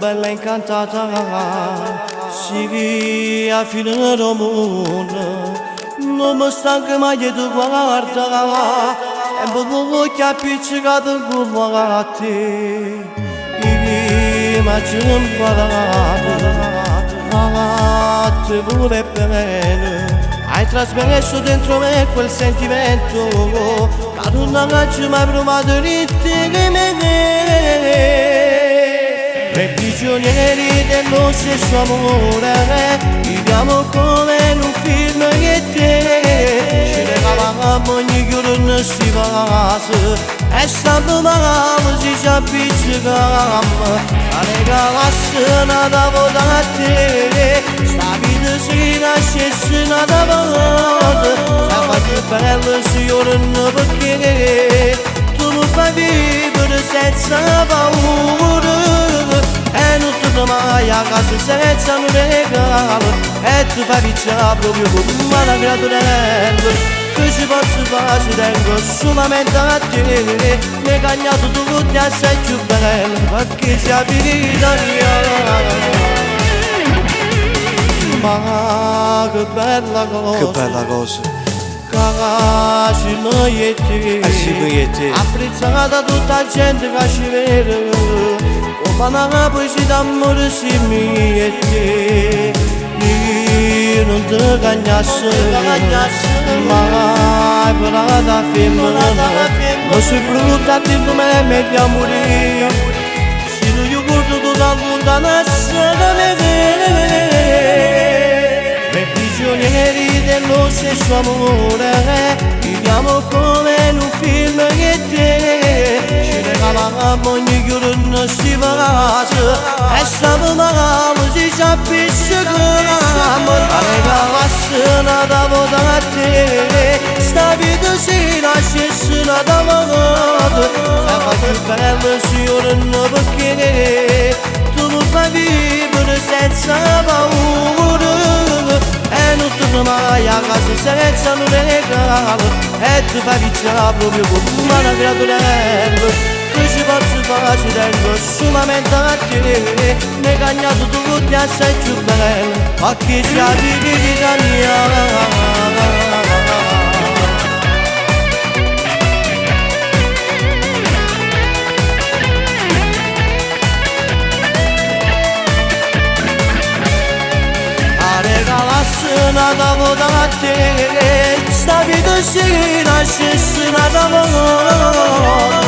bella incantata, sì, a fine del mondo, non mi stanco mai di guardare, e mi che appiccicato con te, ma ci imparato, te vuole bene. Hai trasmesso dentro me quel sentimento che non faccio mai provato di te che me. Noi prigionieri dello stesso amore, viviamo come in un film che te. Ci regalavamo ogni giorno sti vasi e stavamo si ci appiccicavamo. La regalasse nata da te, sta vita si nascesse nata volta. Sei fatto bello signore perché tu mi fai vivere senza paura. E non torno mai a casa senza un regalo, e tu fai picciare proprio come una creatura. Che ci posso fare, ci tengo solamente a te. Mi hai cagnato tu che sei più bella, perché ci abiti italiana. Ma che bella cosa, Che bella cosa, che noi e te, sì, noi e te. apprezzata tutta la gente che ci vede, come una poesia d'amore sì mi e te. Io non ti cagnassi mai per la femmina, non sei brutta di come meglio morire. Se non io guardo tu da lontananza da me. Noi prigionieri dello stesso amore, viviamo come in un film che te. Ci regalavamo ogni giorno sti vasi e stavamo si ci appiccicavamo. La regalasse nata da te, sta vita si nascesse nata volta. Sei fatto bello signore perché tu mi fai vivere senza paura. E non torno mai a casa senza un regalo, e tu fai picciare proprio come una creatura. Che ci posso fare, ci tengo solamente a te. Mi hai cagnato tu che sei più bella, ma che ci abiti d'italiana. Nata da te, sta vita si nascesse nata volta.